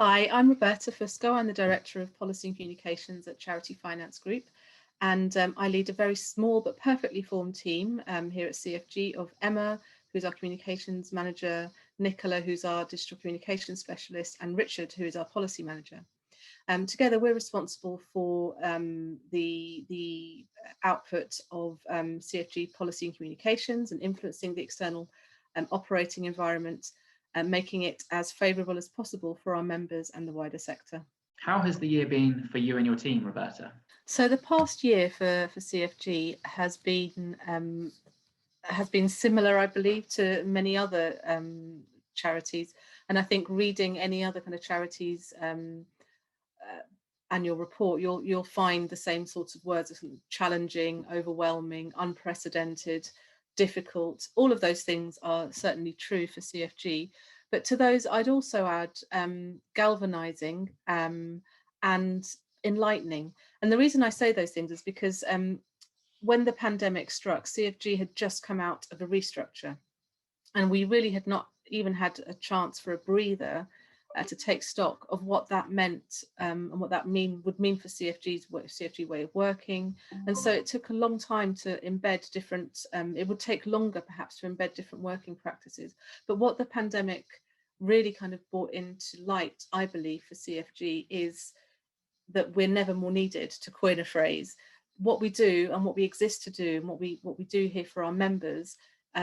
Hi, I'm Roberta Fusco. I'm the Director of Policy and Communications at Charity Finance Group, and I lead a very small but perfectly formed team here at CFG of Emma, who's our Communications Manager, Nicola, who's our Digital Communications Specialist, and Richard, who is our Policy Manager. Together, we're responsible for the output of CFG policy and communications and influencing the external operating environment, making it as favourable as possible for our members and the wider sector. How has the year been for you and your team, Roberta? So the past year for CFG has been similar, I believe, to many other charities, and I think reading any other kind of charities annual report, you'll find the same sorts of words as challenging, overwhelming, unprecedented, difficult. All of those things are certainly true for CFG, but to those I'd also add galvanizing and enlightening. And the reason I say those things is because when the pandemic struck, CFG had just come out of a restructure, and we really had not even had a chance for a breather to take stock of what that meant and what that would mean for CFG way of working. And so it took a long time to embed different, it would take longer perhaps to embed different working practices. But what the pandemic really kind of brought into light, I believe, for CFG is that we're never more needed, to coin a phrase. What we do and what we exist to do and what we do here for our members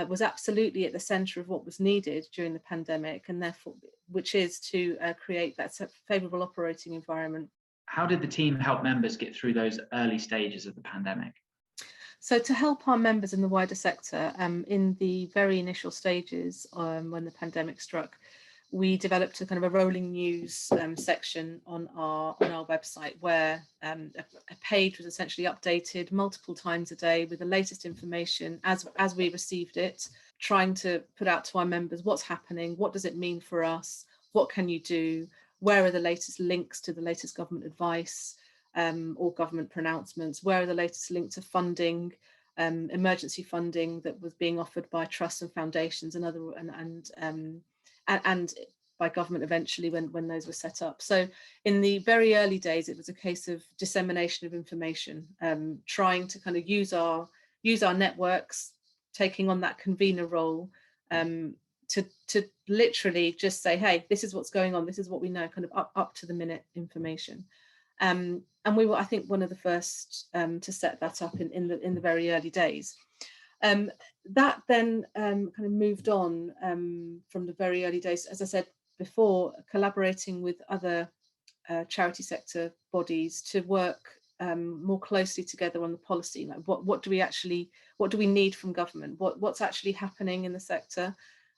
was absolutely at the centre of what was needed during the pandemic, and therefore, which is to create that favourable operating environment. How did the team help members get through those early stages of the pandemic? So to help our members in the wider sector, in the very initial stages when the pandemic struck, we developed a kind of a rolling news section on our website where a page was essentially updated multiple times a day with the latest information as we received it, trying to put out to our members what's happening, what does it mean for us, what can you do, where are the latest links to the latest government advice or government pronouncements, where are the latest links to funding, emergency funding that was being offered by trusts and foundations and other and by government eventually when those were set up. So in the very early days, it was a case of dissemination of information, trying to kind of use our networks, taking on that convener role to literally just say, hey, this is what's going on, this is what we know, kind of up to the minute information. And we were, I think, one of the first to set that up in the very early days. That then kind of moved on from the very early days, as I said before, collaborating with other charity sector bodies to work more closely together on the policy. Like what do we need from government? What's actually happening in the sector?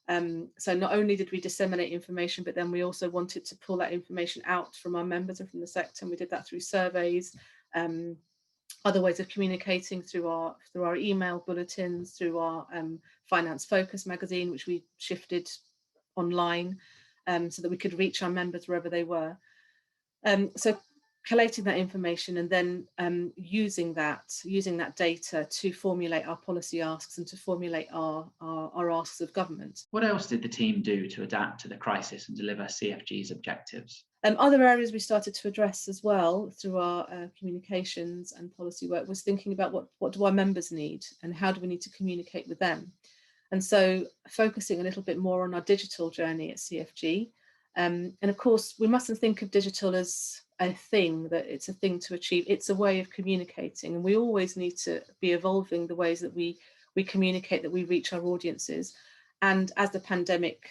So not only did we disseminate information, but then we also wanted to pull that information out from our members and from the sector. And we did that through surveys, other ways of communicating through our email bulletins, through our Finance Focus magazine, which we shifted online so that we could reach our members wherever they were. So collating that information and then using that data to formulate our policy asks and to formulate our asks of government. What else did the team do to adapt to the crisis and deliver CFG's objectives? Other areas we started to address as well through our communications and policy work was thinking about what do our members need and how do we need to communicate with them. And so focusing a little bit more on our digital journey at CFG. And of course, we mustn't think of digital as a thing, that it's a thing to achieve. It's a way of communicating, and we always need to be evolving the ways that we communicate, that we reach our audiences. And as the pandemic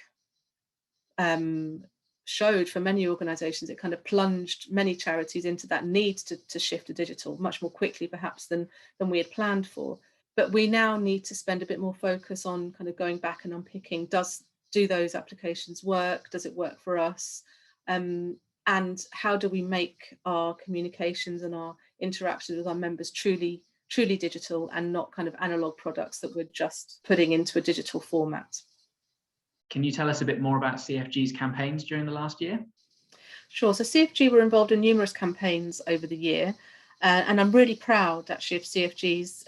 showed for many organisations, it kind of plunged many charities into that need to shift to digital much more quickly perhaps than we had planned for. But we now need to spend a bit more focus on kind of going back and unpicking, do those applications work? Does it work for us? And how do we make our communications and our interactions with our members truly digital and not kind of analog products that we're just putting into a digital format? Can you tell us a bit more about CFG's campaigns during the last year? Sure. So CFG were involved in numerous campaigns over the year. And I'm really proud, actually, of CFG's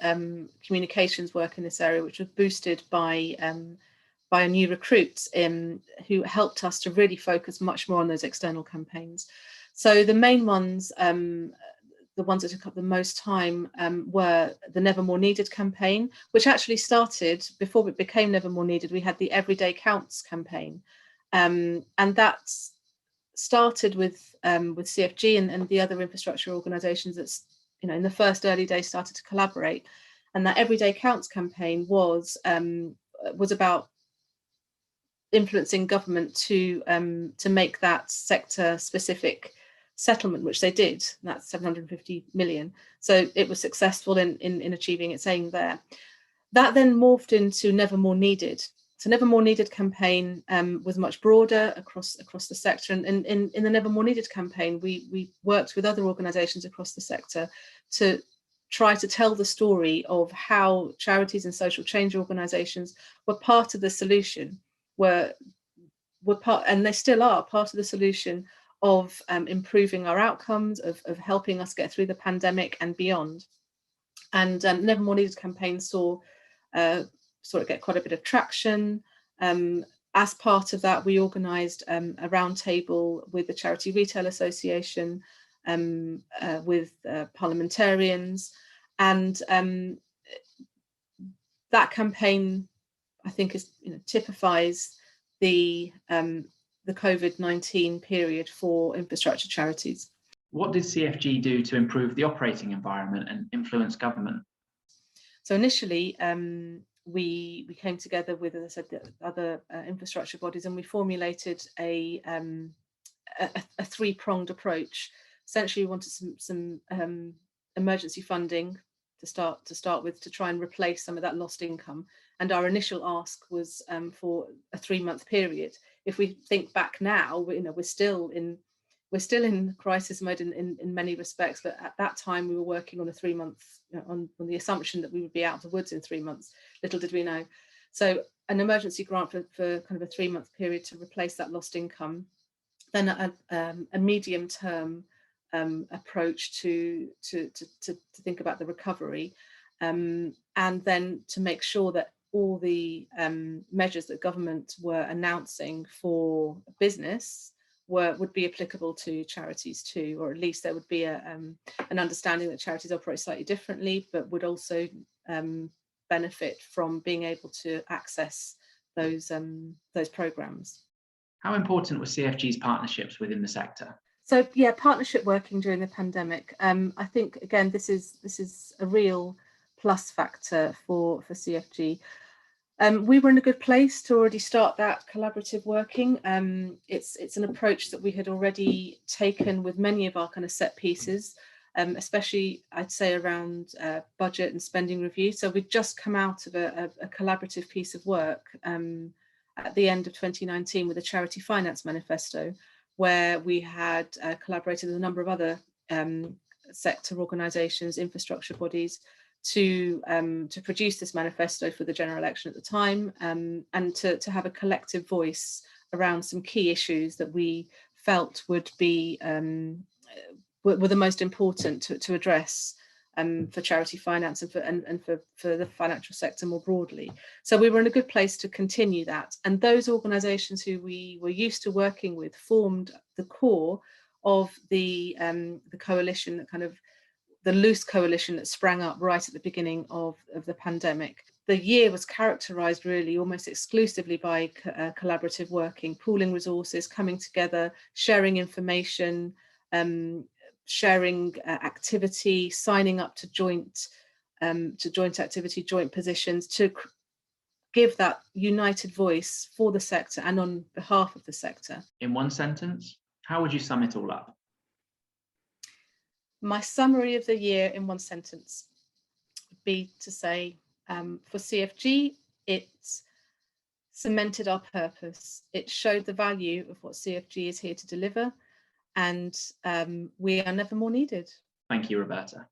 communications work in this area, which was boosted by by a new recruit who helped us to really focus much more on those external campaigns. So the main ones, the ones that took up the most time were the Never More Needed campaign, which actually started before it became Never More Needed. We had the Everyday Counts campaign, and that started with CFG and the other infrastructure organisations that's, you know, in the first early days started to collaborate. And that Everyday Counts campaign was about influencing government to make that sector specific settlement, which they did. That's 750 million. So it was successful in achieving its aim there. That then morphed into Never More Needed. So Never More Needed campaign was much broader across the sector. And in the Never More Needed campaign, we worked with other organisations across the sector to try to tell the story of how charities and social change organisations were part of the solution, were part, and they still are part of the solution of improving our outcomes, of helping us get through the pandemic and beyond. And Never More Needed campaign saw it get quite a bit of traction. As part of that, we organised a roundtable with the Charity Retail Association, with parliamentarians, and that campaign, I think, is, you know, typifies the COVID-19 period for infrastructure charities. What did CFG do to improve the operating environment and influence government? So initially, we came together with, as I said, the other infrastructure bodies, and we formulated a three-pronged approach. Essentially, we wanted some emergency funding to start with, to try and replace some of that lost income. And our initial ask was for a 3-month period. If we think back now, you know, we're still in crisis mode in many respects, but at that time we were working on a 3-month, you know, on the assumption that we would be out of the woods in 3 months. Little did we know. So an emergency grant for kind of a 3-month period to replace that lost income, then a medium-term approach to think about the recovery, and then to make sure that all the measures that government were announcing for business would be applicable to charities too, or at least there would be an understanding that charities operate slightly differently, but would also benefit from being able to access those programs. How important were CFG's partnerships within the sector? So yeah, partnership working during the pandemic. I think again, this is a real plus factor for CFG. We were in a good place to already start that collaborative working. It's an approach that we had already taken with many of our kind of set pieces, especially I'd say around budget and spending review. So we'd just come out of a collaborative piece of work at the end of 2019 with a Charity Finance Manifesto, where we had collaborated with a number of other sector organisations, infrastructure bodies, to produce this manifesto for the general election at the time, and to have a collective voice around some key issues that we felt would be were the most important to address for charity finance and for the financial sector more broadly. So we were in a good place to continue that, and those organisations who we were used to working with formed the core of the coalition, that kind of the loose coalition that sprang up right at the beginning of the pandemic. The year was characterised really almost exclusively by collaborative working, pooling resources, coming together, sharing information, sharing activity, signing up to joint activity, joint positions, to give that united voice for the sector and on behalf of the sector. In one sentence, how would you sum it all up? My summary of the year in one sentence would be to say, for CFG, it cemented our purpose. It showed the value of what CFG is here to deliver, and we are never more needed. Thank you, Roberta.